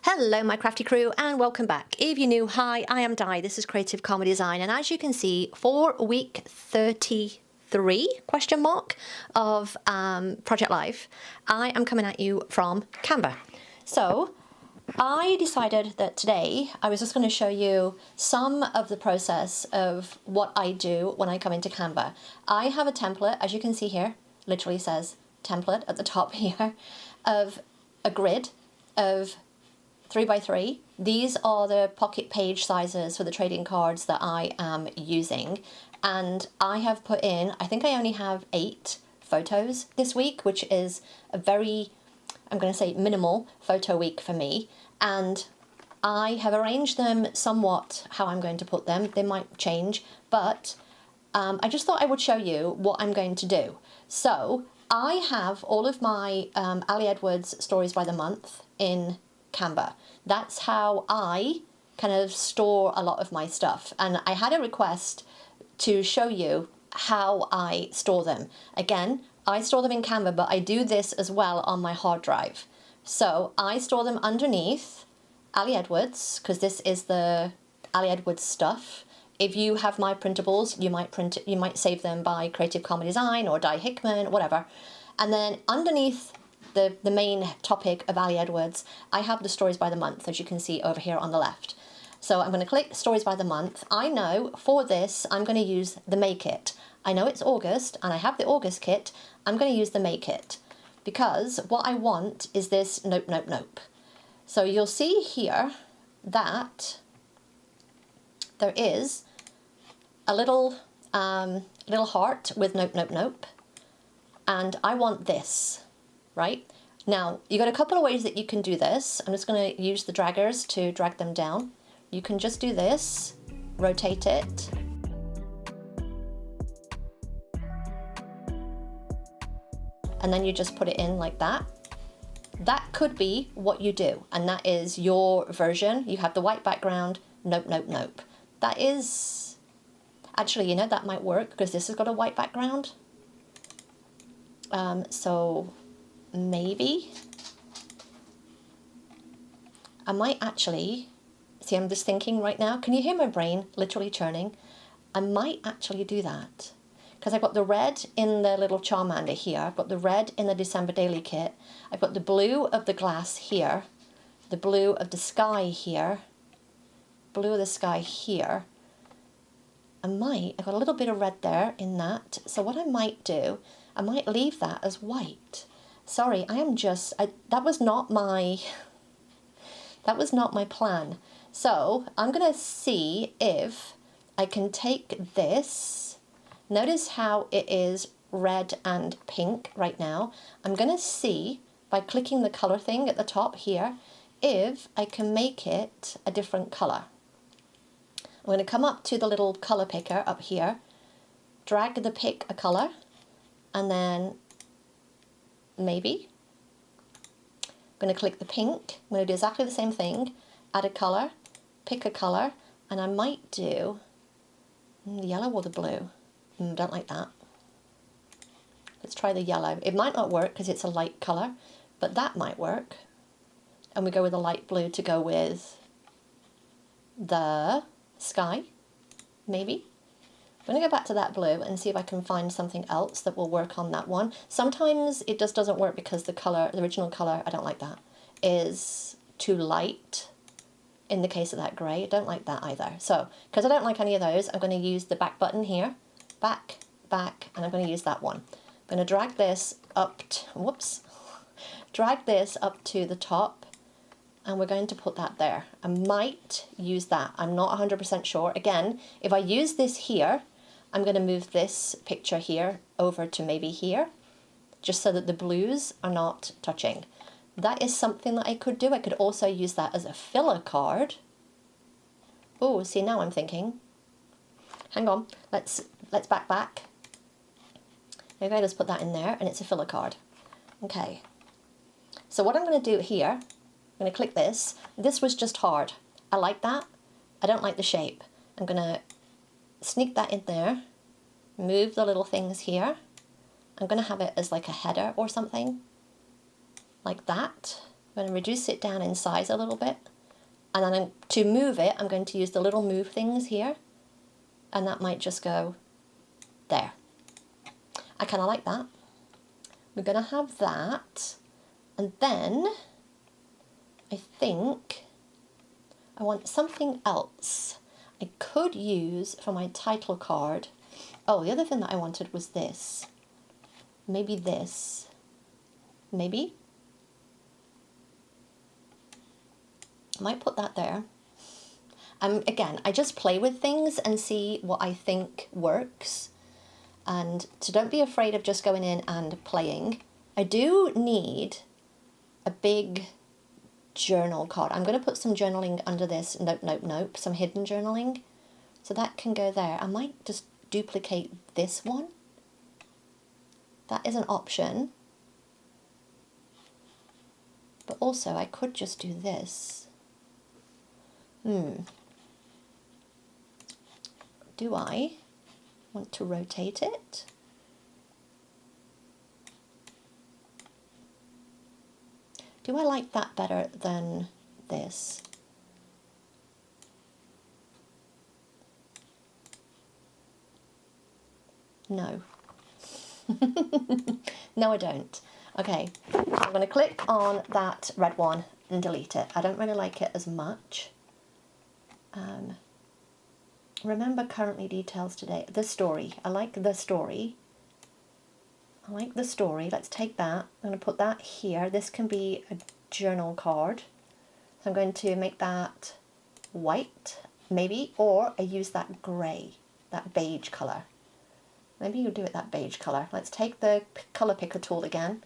Hello my crafty crew and welcome back. If you're new, hi, I am Di, this is Creative Comedy Design, and as you can see for week 33 question mark of Project Life, I am coming at you from Canva. So I decided that today I was just going to show you some of the process of what I do when I come into Canva. I have a template, as you can see here, literally says template at the top here, of a grid of 3x3. These are the pocket page sizes for the trading cards that I am using, and I have put in, I think I only have 8 photos this week, which is a very, I'm going to say, minimal photo week for me, and I have arranged them somewhat how I'm going to put them. They might change, but I just thought I would show you what I'm going to do. So I have all of my Ali Edwards stories by the month in Canva. That's how I kind of store a lot of my stuff, and I had a request to show you how I store them. Again, I store them in Canva, but I do this as well on my hard drive. So I store them underneath Ali Edwards, because this is the Ali Edwards stuff. If you have my printables, you might save them by Creative Comedy Design or Di Hickman, whatever. And then underneath the main topic of Ali Edwards, I have the stories by the month, as you can see over here on the left. So I'm going to click stories by the month. I know for this I'm going to use the May kit. I know it's August and I have the August kit. I'm going to use the May kit because what I want is this nope, nope, nope. So you'll see here that there is a little heart with nope, nope, nope, and I want this. Right? Now, you've got a couple of ways that you can do this. I'm just going to use the draggers to drag them down. You can just do this, rotate it, and then you just put it in like that. That could be what you do, and that is your version. You have the white background, nope, nope, nope. That is, actually, you know, that might work because this has got a white background. So maybe I might actually, see, I'm just thinking right now, can you hear my brain literally churning? I might actually do that because I've got the red in the little Charmander here, I've got the red in the December Daily Kit, I've got the blue of the glass here, the blue of the sky here, blue of the sky here. I've got a little bit of red there in that, so what I might do, I might leave that as white. Sorry, that was not my plan. So I'm gonna see if I can take this. Notice how it is red and pink right now. I'm gonna see by clicking the color thing at the top here if I can make it a different color. I'm gonna come up to the little color picker up here, drag the pick a color, and then maybe I'm going to click the pink. I'm going to do exactly the same thing, add a color, pick a color, and I might do the yellow or the blue. Don't like that. Let's try the yellow. It might not work because it's a light color, but that might work. And we go with a light blue to go with the sky, maybe. I'm going to go back to that blue and see if I can find something else that will work on that one. Sometimes it just doesn't work because the color, the original color, I don't like that, is too light in the case of that grey. I don't like that either. So, because I don't like any of those, I'm going to use the back button here, back, and I'm going to use that one. I'm going to drag this up, drag this up to the top, and we're going to put that there. I might use that. I'm not 100% sure. Again, if I use this here, I'm going to move this picture here over to maybe here, just so that the blues are not touching. That is something that I could do. I could also use that as a filler card. Oh, see, now I'm thinking. Hang on, let's back. Maybe I just put that in there and it's a filler card. Okay. So what I'm going to do here, I'm going to click this. This was just hard. I like that. I don't like the shape. I'm going to sneak that in there, move the little things here. I'm going to have it as like a header or something, like that. going to reduce it down in size a little bit. And then to move it, I'm going to use the little move things here. And that might just go there. I kind of like that. We're going to have that. And then I think I want something else. I could use for my title card. Oh, the other thing that I wanted was this. Maybe this. Maybe. I might put that there. Again, I just play with things and see what I think works. And so don't be afraid of just going in and playing. I do need a big journal card. I'm going to put some journaling under this. Nope, nope, nope. Some hidden journaling. So that can go there. I might just duplicate this one. That is an option. But also I could just do this. Do I want to rotate it? Do I like that better than this? No. No, I don't. Okay, I'm going to click on that red one and delete it. I don't really like it as much. Remember currently details today. The story. I like the story. I like the story. Let's take that. I'm going to put that here. This can be a journal card. So I'm going to make that white, maybe, or I use that grey, that beige colour. Maybe you'll do it that beige colour. Let's take the colour picker tool again.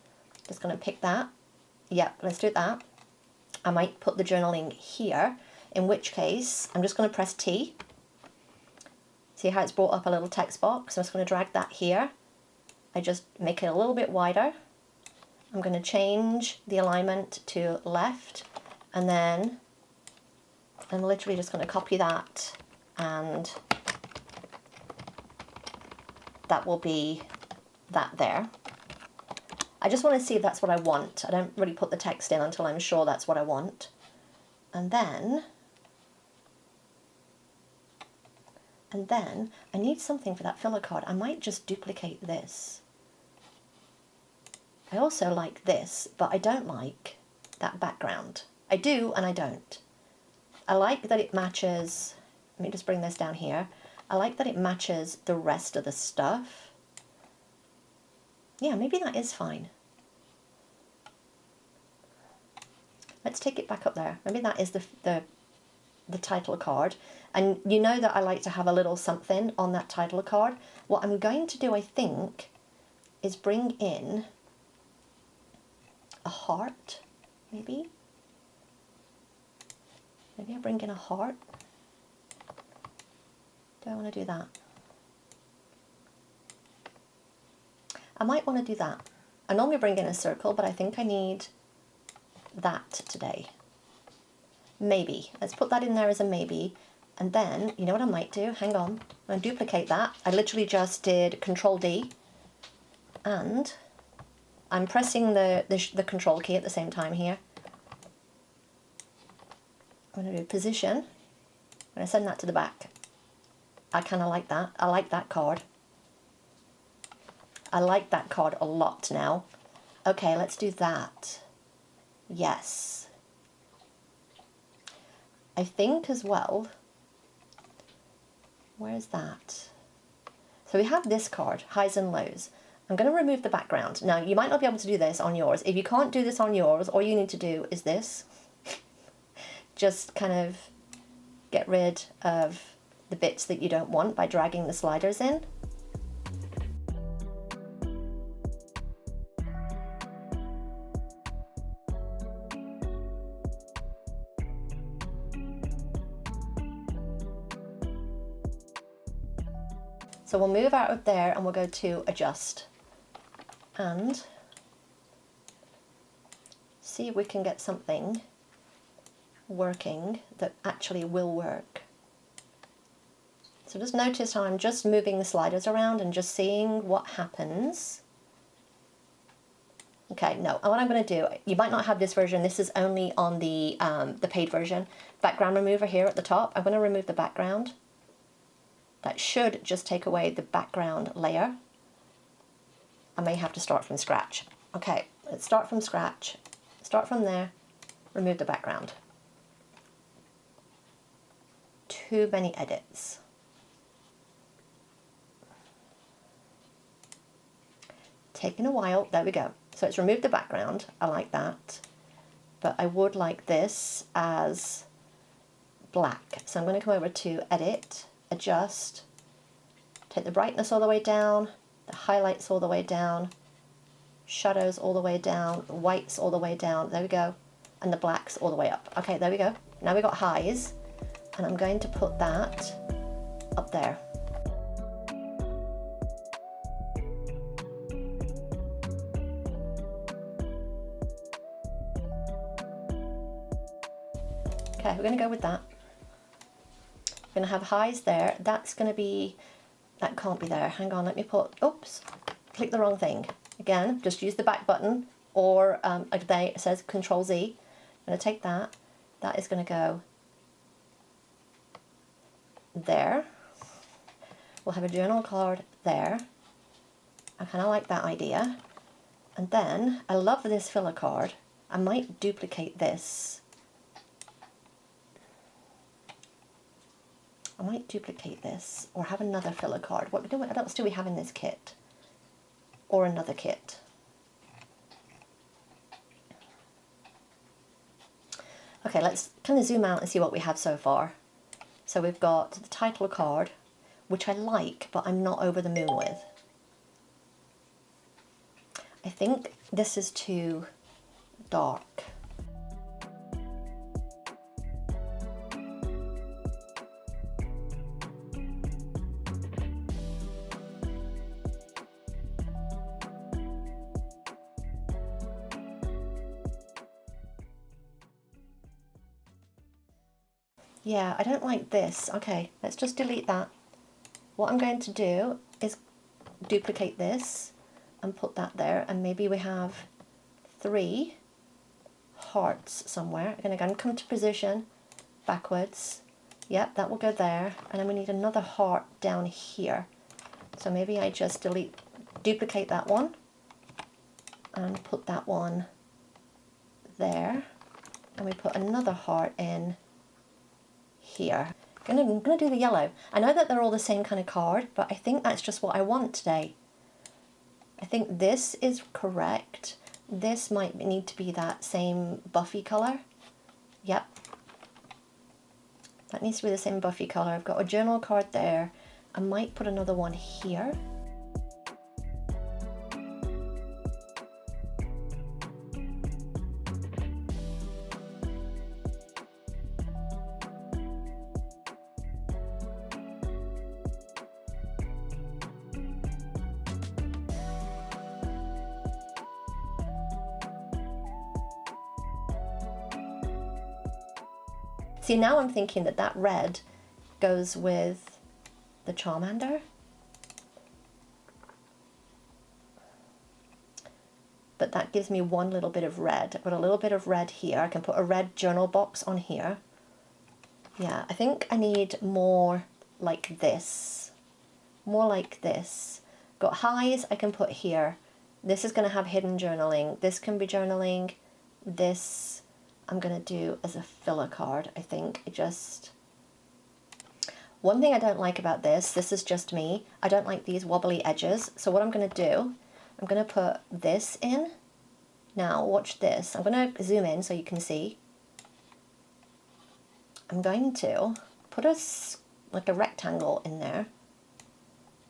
Just going to pick that. Yep, let's do that. I might put the journaling here, in which case I'm just going to press T. See how it's brought up a little text box? I'm just going to drag that here. I just make it a little bit wider. I'm going to change the alignment to left, and then I'm literally just going to copy that, and that will be that there. I just want to see if that's what I want. I don't really put the text in until I'm sure that's what I want. And then I need something for that filler card. I might just duplicate this. I also like this, but I don't like that background. I do and I don't. I like that it matches, let me just bring this down here. I like that it matches the rest of the stuff. Yeah, maybe that is fine. Let's take it back up there. Maybe that is the title card. And you know that I like to have a little something on that title card. What I'm going to do, I think, is bring in a heart, maybe. Maybe I bring in a heart. Do I want to do that? I might want to do that. I normally bring in a circle, but I think I need that today. Maybe. Let's put that in there as a maybe. And then, you know what I might do? Hang on. I'm going to duplicate that. I literally just did Control D. And I'm pressing the Control key at the same time here. I'm going to do position. I'm going to send that to the back. I kind of like that. I like that card. I like that card a lot now. Okay, let's do that. Yes. I think as well, where's that? So we have this card, highs and lows. I'm going to remove the background. Now, you might not be able to do this on yours. If you can't do this on yours, all you need to do is this. Just kind of get rid of the bits that you don't want by dragging the sliders in. So we'll move out of there and we'll go to adjust and see if we can get something working that actually will work. So just notice how I'm just moving the sliders around and just seeing what happens. Okay, no, and what I'm going to do, you might not have this version, this is only on the paid version. Background remover here at the top, I'm going to remove the background. That should just take away the background layer. I may have to start from scratch. Okay, let's start from scratch. Start from there, remove the background. Too many edits. Taking a while, there we go. So it's removed the background, I like that. But I would like this as black. So I'm going to come over to Edit, Adjust, take the brightness all the way down, the highlights all the way down, shadows all the way down, the whites all the way down, there we go, and the blacks all the way up. Okay, there we go. Now we got highs, and I'm going to put that up there. Okay, we're going to go with that. We're going to have highs there. That's going to be, that can't be there. Hang on, let me put, oops, click the wrong thing. Again, just use the back button, or it says Control Z. I'm going to take that. That is going to go there. We'll have a journal card there. I kind of like that idea. And then, I love this filler card. I might duplicate this. I might duplicate this or have another filler card. What else do we have in this kit? Or another kit? Okay, let's kind of zoom out and see what we have so far. So we've got the title card, which I like, but I'm not over the moon with. I think this is too dark. Yeah, I don't like this. Okay, let's just delete that. What I'm going to do is duplicate this and put that there, and maybe we have 3 hearts somewhere. I'm going to come to position, backwards. Yep, that will go there, and then we need another heart down here. So maybe I just duplicate that one and put that one there, and we put another heart in here. I'm gonna do the yellow. I know that they're all the same kind of card, but I think that's just what I want today. I think this is correct. This might need to be that same Buffy color. Yep. That needs to be the same Buffy color. I've got a journal card there. I might put another one here. See, now I'm thinking that that red goes with the Charmander. But that gives me one little bit of red. I've got a little bit of red here. I can put a red journal box on here. Yeah, I think I need more like this. More like this. Got highs I can put here. This is going to have hidden journaling. This can be journaling. This I'm going to do as a filler card, I think. One thing I don't like about this is just me, I don't like these wobbly edges. So what I'm going to do, I'm going to put this in. Now watch this. I'm going to zoom in so you can see. I'm going to put like a rectangle in there,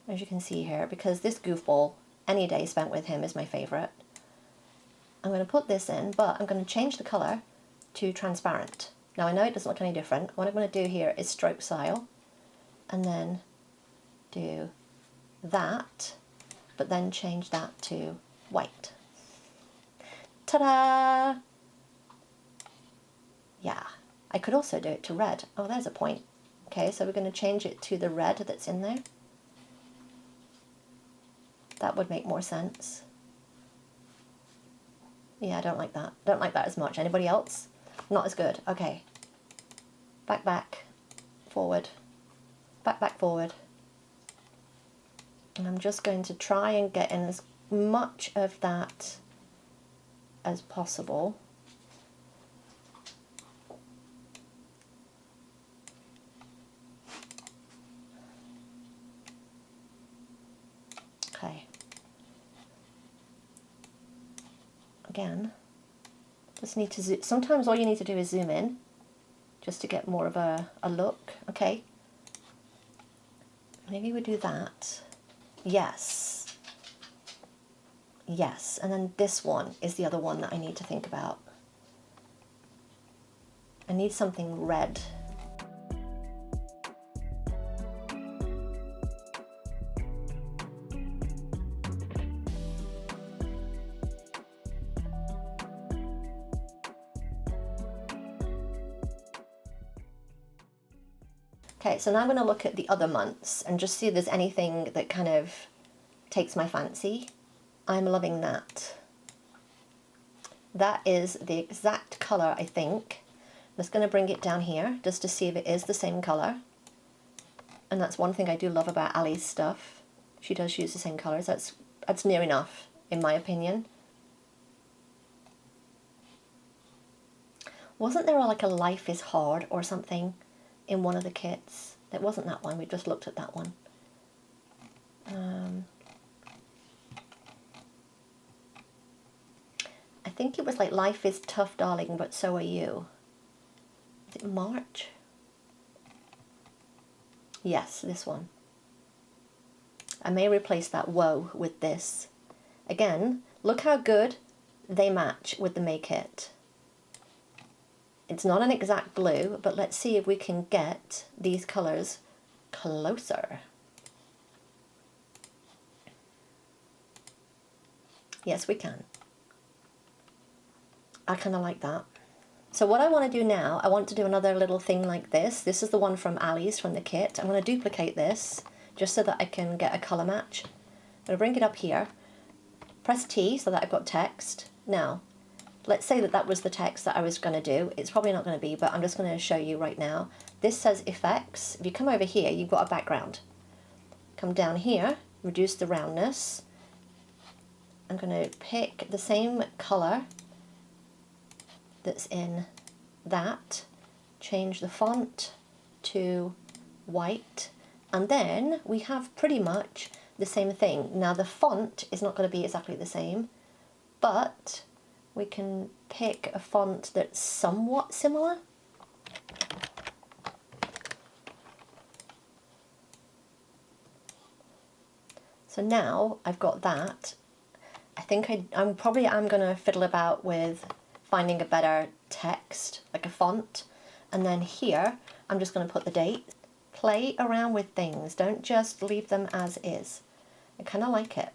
as you can see here, because this goofball, any day spent with him is my favorite. I'm going to put this in, but I'm going to change the color to transparent. Now I know it doesn't look any different. What I'm going to do here is stroke style and then do that, but then change that to white. Ta-da! Yeah, I could also do it to red. Oh, there's a point. Okay, so we're going to change it to the red that's in there. That would make more sense. Yeah, I don't like that. Don't like that as much. Anybody else? Not as good. Okay. Back, back, forward. Back, back, forward. And I'm just going to try and get in as much of that as possible. Okay. Again, just need to zoom. Sometimes all you need to do is zoom in just to get more of a look. Okay. Maybe we do that. Yes. Yes. And then this one is the other one that I need to think about. I need something red. Okay, so now I'm going to look at the other months and just see if there's anything that kind of takes my fancy. I'm loving that. That is the exact colour, I think. I'm just going to bring it down here just to see if it is the same colour. And that's one thing I do love about Ali's stuff. She does use the same colours. That's near enough, in my opinion. Wasn't there like a Life is Hard or something in one of the kits? It wasn't that one, we just looked at that one. I think it was like Life is Tough, Darling, but So Are You. Is it March? Yes, this one. I may replace that Whoa with this. Again, look how good they match with the May kit. It's not an exact blue, but let's see if we can get these colours closer. Yes, we can. I kind of like that. So what I want to do now, I want to do another little thing like this. This is the one from Ali's from the kit. I'm going to duplicate this just so that I can get a colour match. I'm going to bring it up here, press T so that I've got text. Now, let's say that that was the text that I was going to do. It's probably not going to be, but I'm just going to show you right now. This says effects. If you come over here, you've got a background. Come down here, reduce the roundness. I'm going to pick the same colour that's in that, change the font to white, and then we have pretty much the same thing. Now the font is not going to be exactly the same, but we can pick a font that's somewhat similar. So now I've got that. I think I'm going to fiddle about with finding a better text, like a font, and then here I'm just going to put the date. Play around with things, don't just leave them as is. I kind of like it.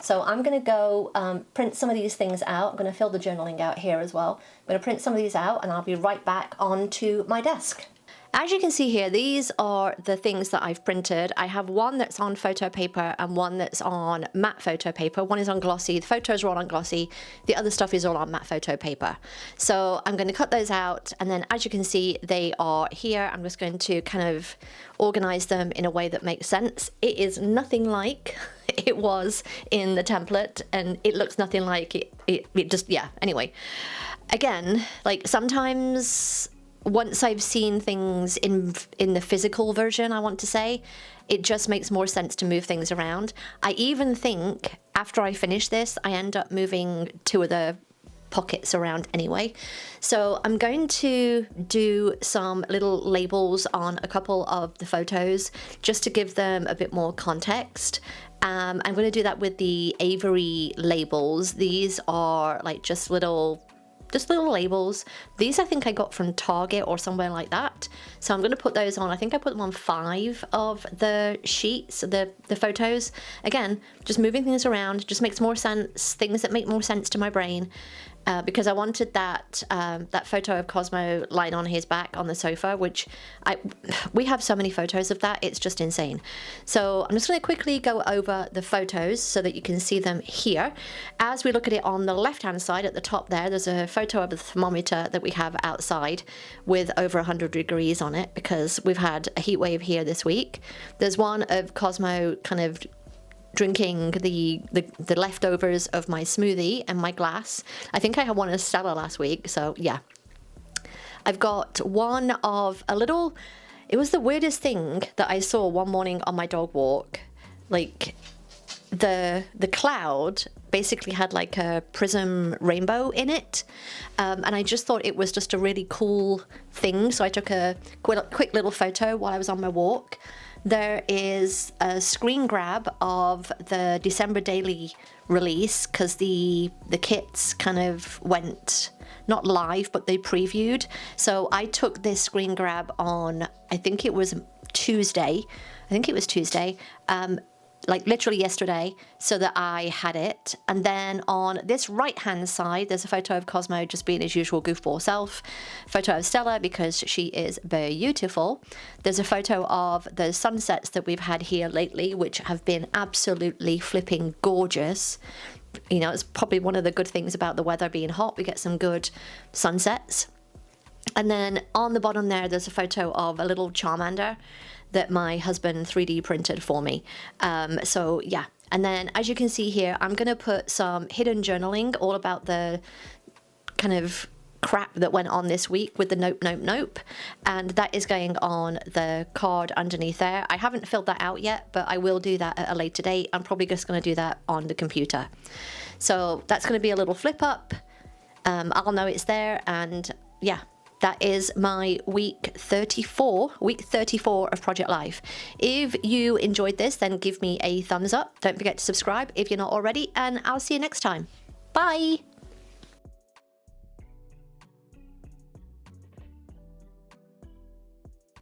So I'm going to go print some of these things out. I'm going to fill the journaling out here as well. I'm going to print some of these out and I'll be right back onto my desk. As you can see here, these are the things that I've printed. I have one that's on photo paper and one that's on matte photo paper. One is on glossy, the photos are all on glossy, the other stuff is all on matte photo paper. So I'm going to cut those out, and then as you can see, they are here. I'm just going to kind of organize them in a way that makes sense. It is nothing like it was in the template, and it looks nothing like it just, yeah, anyway. Again, like sometimes once I've seen things in the physical version, I want to say, it just makes more sense to move things around. I even think after I finish this, I end up moving two of the pockets around anyway. So I'm going to do some little labels on a couple of the photos just to give them a bit more context. I'm going to do that with the Avery labels. These are like just little labels. These I think I got from Target or somewhere like that. So I'm going to put those on. I think I put them on 5 of the sheets, the photos. Again, just moving things around just makes more sense, things that make more sense to my brain. because I wanted that that photo of Cosmo lying on his back on the sofa, which we have so many photos of that, it's just insane. So I'm just going to quickly go over the photos so that you can see them here. As we look at it on the left hand side at the top there's a photo of the thermometer that we have outside with over 100 degrees on it because we've had a heat wave here this week. There's one of Cosmo kind of drinking the leftovers of my smoothie and my glass. I think I had one of Stella last week, so yeah. I've got one of a little, it was the weirdest thing that I saw one morning on my dog walk. Like the cloud basically had like a prism rainbow in it, and I just thought it was just a really cool thing, so I took a quick little photo while I was on my walk. There is a screen grab of the December daily release because the kits kind of went not live, but they previewed. So I took this screen grab on, I think it was Tuesday. Like literally yesterday, so that I had it. And then on this right hand side, there's a photo of Cosmo just being his usual goofball self. Photo of Stella because she is very beautiful. There's a photo of the sunsets that we've had here lately, which have been absolutely flipping gorgeous. You know, it's probably one of the good things about the weather being hot. We get some good sunsets. And then on the bottom there's a photo of a little Charmander that my husband 3D printed for me. So yeah, and then as you can see here, I'm gonna put some hidden journaling all about the kind of crap that went on this week with the nope, and that is going on the card underneath there. I haven't filled that out yet, but I will do that at a later date. I'm probably just gonna do that on the computer. So that's gonna be a little flip up. I'll know it's there, and yeah. That is my week 34 of Project Life. If you enjoyed this, then give me a thumbs up. Don't forget to subscribe if you're not already, and I'll see you next time. Bye.